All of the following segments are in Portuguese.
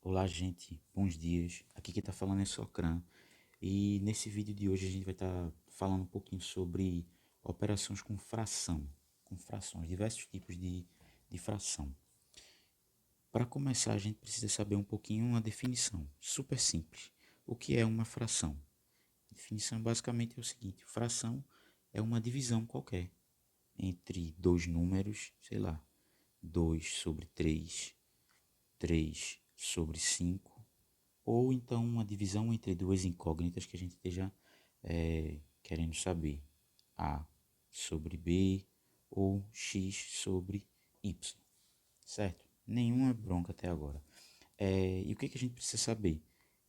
Olá, gente, bons dias. Aqui quem tá falando é Socran. E nesse vídeo de hoje a gente vai estar falando um pouquinho sobre operações com frações, diversos tipos de fração. Para começar, a gente precisa saber um pouquinho uma definição, super simples. O que é uma fração? A definição basicamente é o seguinte: fração é uma divisão qualquer entre dois números, sei lá, 2 sobre 3, 3 sobre 5. Ou então uma divisão entre duas incógnitas que a gente esteja querendo saber. A sobre B ou X sobre Y. Certo? Nenhuma bronca até agora. E o que a gente precisa saber?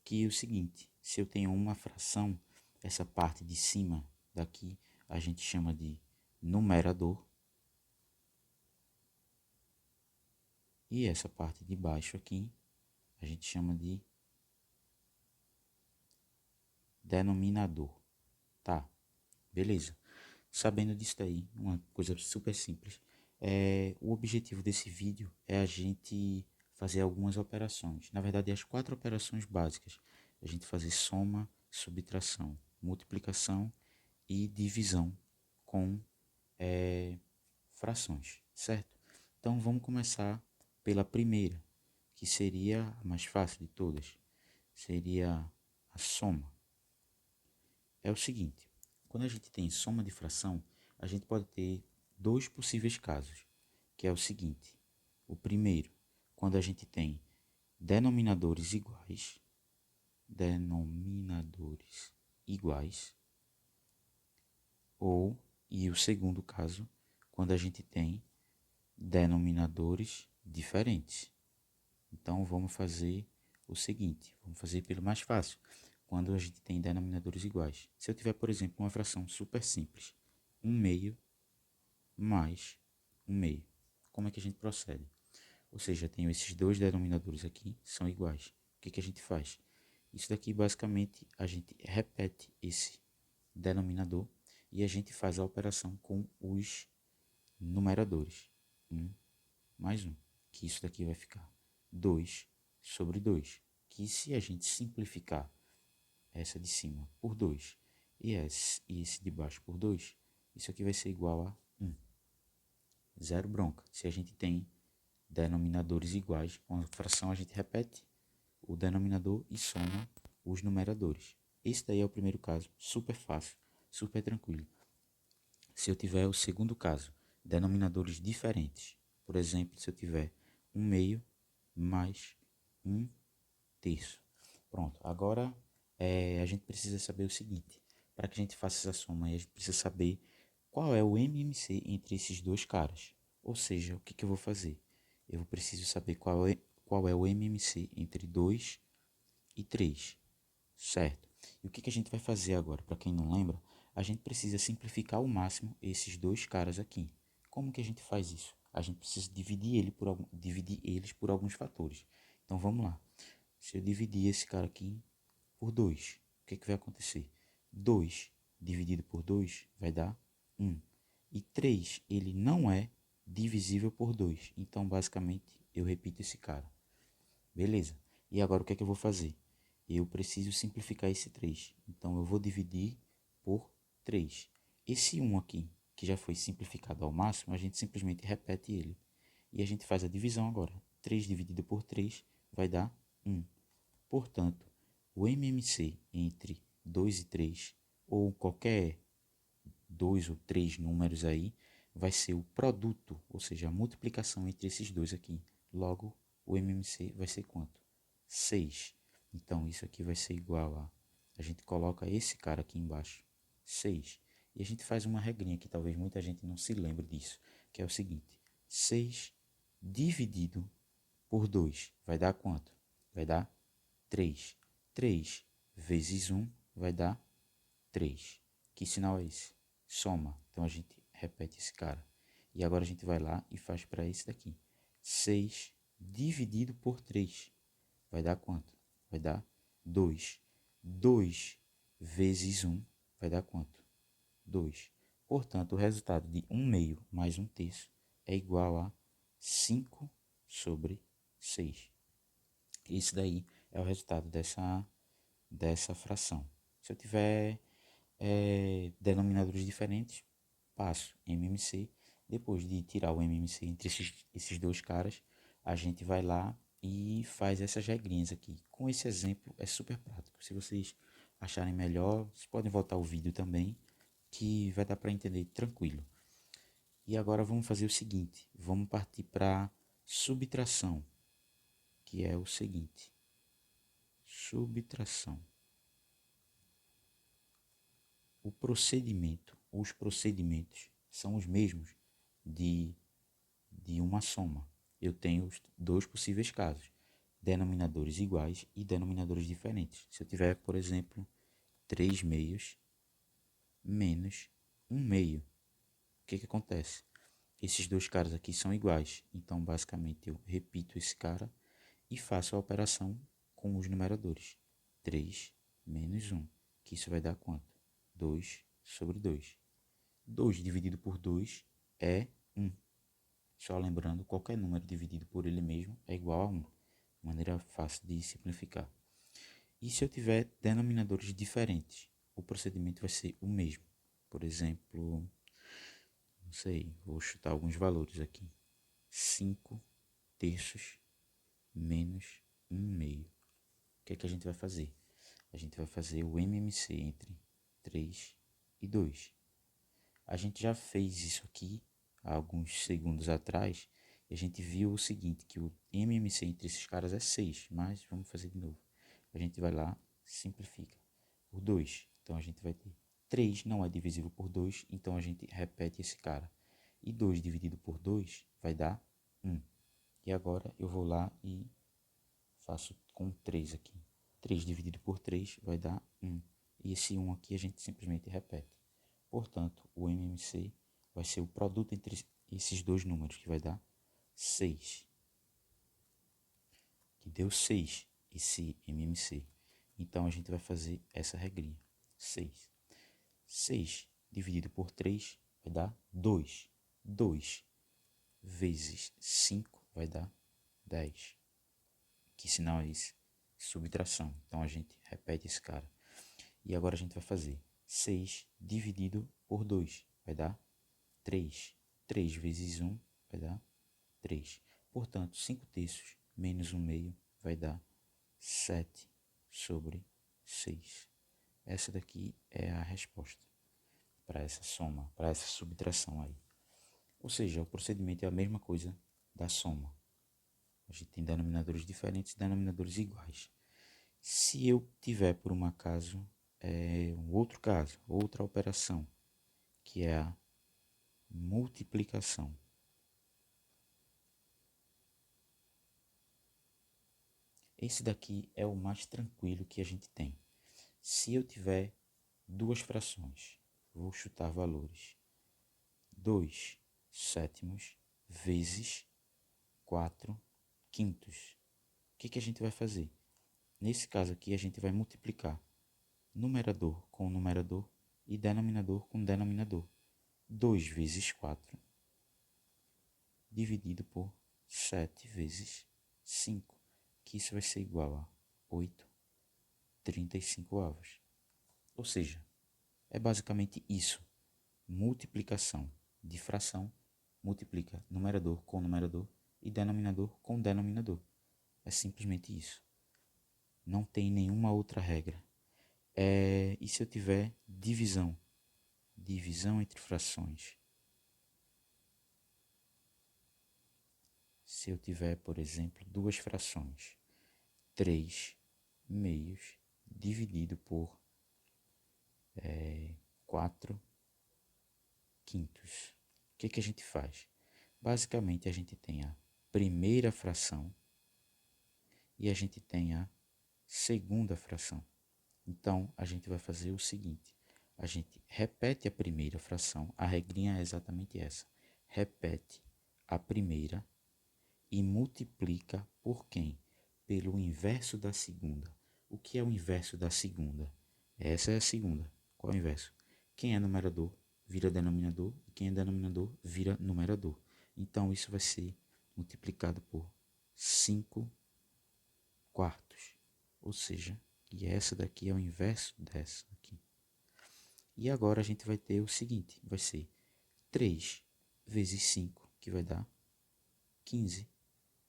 Que é o seguinte, se eu tenho uma fração, essa parte de cima daqui a gente chama de numerador. E essa parte de baixo aqui a gente chama de denominador. Tá, beleza. Sabendo disso daí, uma coisa super simples, o objetivo desse vídeo é a gente fazer algumas operações. Na verdade, as quatro operações básicas. A gente fazer soma, subtração, multiplicação e divisão com frações, certo? Então vamos começar pela primeira, que seria a mais fácil de todas. Seria a soma. É o seguinte, quando a gente tem soma de fração, a gente pode ter dois possíveis casos, que é o seguinte. O primeiro, quando a gente tem denominadores iguais, e o segundo caso, quando a gente tem denominadores diferentes. Então vamos fazer o seguinte, vamos fazer pelo mais fácil. Quando a gente tem denominadores iguais. Se eu tiver, por exemplo, uma fração super simples, 1/2 mais 1/2. Como é que a gente procede? Ou seja, tenho esses dois denominadores aqui, são iguais. O que a gente faz? Isso daqui, basicamente, a gente repete esse denominador e a gente faz a operação com os numeradores. 1 mais 1, que isso daqui vai ficar 2 sobre 2, que se a gente simplificar essa de cima por 2 e esse de baixo por 2, isso aqui vai ser igual a 1. Zero bronca. Se a gente tem denominadores iguais, com a fração a gente repete o denominador e soma os numeradores. Esse daí é o primeiro caso, super fácil, super tranquilo. Se eu tiver o segundo caso, denominadores diferentes, por exemplo, se eu tiver 1/2 mais 1/3. Pronto, agora a gente precisa saber o seguinte, para que a gente faça essa soma, a gente precisa saber qual é o MMC entre esses dois caras. Ou seja, o que eu vou fazer? Eu preciso saber qual é o MMC entre 2 e 3, certo? E o que a gente vai fazer agora? Para quem não lembra, a gente precisa simplificar ao máximo esses dois caras aqui. Como que a gente faz isso? A gente precisa dividir eles por alguns fatores. Então vamos lá. Se eu dividir esse cara aqui por 2, o que vai acontecer? 2 dividido por 2 vai dar 1. E 3 ele não é divisível por 2. Então, basicamente, eu repito esse cara. Beleza. E agora o que eu vou fazer? Eu preciso simplificar esse 3. Então, eu vou dividir por 3. Esse 1 aqui, que já foi simplificado ao máximo, a gente simplesmente repete ele. E a gente faz a divisão agora. 3 dividido por 3 vai dar 1. Portanto, o MMC entre 2 e 3, ou qualquer 2 ou 3 números aí, vai ser o produto, ou seja, a multiplicação entre esses dois aqui. Logo, o MMC vai ser quanto? 6. Então, isso aqui vai ser igual a... A gente coloca esse cara aqui embaixo, 6. E a gente faz uma regrinha que talvez muita gente não se lembre disso, que é o seguinte. 6 dividido por 2 vai dar quanto? Vai dar 3. 3 vezes 1 vai dar 3. Que sinal é esse? Soma. Então a gente repete esse cara. E agora a gente vai lá e faz para esse daqui. 6 dividido por 3 vai dar quanto? Vai dar 2. 2 vezes 1 vai dar quanto? 2. Portanto, o resultado de 1/2 mais 1/3 é igual a 5 sobre 6. Esse daí é o resultado dessa fração. Se eu tiver denominadores diferentes, passo MMC. Depois de tirar o MMC entre esses dois caras, a gente vai lá e faz essas regrinhas aqui. Com esse exemplo é super prático. Se vocês acharem melhor, vocês podem voltar o vídeo também, que vai dar para entender tranquilo. E agora vamos fazer o seguinte, vamos partir para subtração, que é o seguinte. Subtração. Os procedimentos são os mesmos de uma soma. Eu tenho os dois possíveis casos, denominadores iguais e denominadores diferentes. Se eu tiver, por exemplo, 3 meios menos 1 meio, o que acontece? Esses dois caras aqui são iguais, então basicamente eu repito esse cara e faço a operação com os numeradores. 3 menos 1, que isso vai dar quanto? 2 sobre 2. 2 dividido por 2 é 1. Só lembrando, qualquer número dividido por ele mesmo é igual a 1. Maneira fácil de simplificar. E se eu tiver denominadores diferentes, o procedimento vai ser o mesmo. Por exemplo, não sei, vou chutar alguns valores aqui. 5 terços menos 1 meio. O que é que a gente vai fazer? A gente vai fazer o MMC entre 3 e 2. A gente já fez isso aqui há alguns segundos atrás e a gente viu o seguinte, que o MMC entre esses caras é 6, mas vamos fazer de novo. A gente vai lá, simplifica por 2. Então a gente vai ter 3 não é divisível por 2, então a gente repete esse cara. E 2 dividido por 2 vai dar 1. E agora eu vou lá e faço com 3 aqui. 3 dividido por 3 vai dar 1. E esse 1 aqui a gente simplesmente repete. Portanto, o MMC vai ser o produto entre esses dois números, que vai dar 6. Que deu 6, esse MMC. Então, a gente vai fazer essa regrinha. 6. 6 dividido por 3 vai dar 2. 2 vezes 5 vai dar 10. Que sinal é esse? Subtração. Então, a gente repete esse cara. E agora a gente vai fazer 6 dividido por 2 vai dar 3. 3 vezes 1 vai dar 3. Portanto, 5 terços menos 1 meio vai dar 7 sobre 6. Essa daqui é a resposta para essa soma, para essa subtração aí. Ou seja, o procedimento é a mesma coisa da soma. A gente tem denominadores diferentes e denominadores iguais. Se eu tiver, por um acaso, um outro caso, outra operação, que é a multiplicação. Esse daqui é o mais tranquilo que a gente tem. Se eu tiver duas frações, vou chutar valores. 2 sétimos vezes 4 quintos. O que a gente vai fazer? Nesse caso aqui, a gente vai multiplicar numerador com numerador e denominador com denominador. 2 vezes 4 dividido por 7 vezes 5, que isso vai ser igual a 8,35. Ou seja, é basicamente isso. Multiplicação de fração multiplica numerador com numerador e denominador com denominador. É simplesmente isso. Não tem nenhuma outra regra. E se eu tiver divisão? Divisão entre frações. Se eu tiver, por exemplo, duas frações, 3 meios dividido por 4 quintos. O que a gente faz? Basicamente, a gente tem a primeira fração e a gente tem a segunda fração. Então, a gente vai fazer o seguinte. A gente repete a primeira fração. A regrinha é exatamente essa. Repete a primeira e multiplica por quem? Pelo inverso da segunda. O que é o inverso da segunda? Essa é a segunda. Qual é o inverso? Quem é numerador vira denominador e quem é denominador vira numerador. Então, isso vai ser multiplicado por 5 quartos. Ou seja, e essa daqui é o inverso dessa aqui. E agora a gente vai ter o seguinte, vai ser 3 vezes 5, que vai dar 15,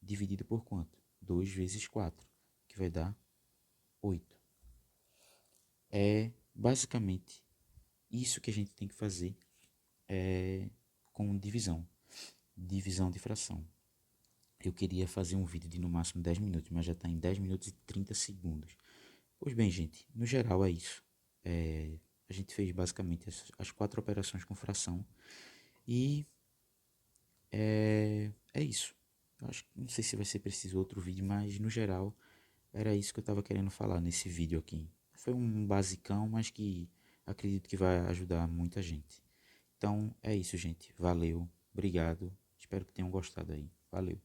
dividido por quanto? 2 vezes 4, que vai dar 8. É basicamente isso que a gente tem que fazer com divisão de fração. Eu queria fazer um vídeo de no máximo 10 minutos, mas já está em 10 minutos e 30 segundos. Pois bem, gente, no geral é isso. A gente fez basicamente as 4 operações com fração e é isso. Eu acho que não sei se vai ser preciso outro vídeo, mas no geral era isso que eu estava querendo falar nesse vídeo aqui. Foi um basicão, mas que acredito que vai ajudar muita gente. Então é isso, gente. Valeu, obrigado. Espero que tenham gostado aí. Valeu.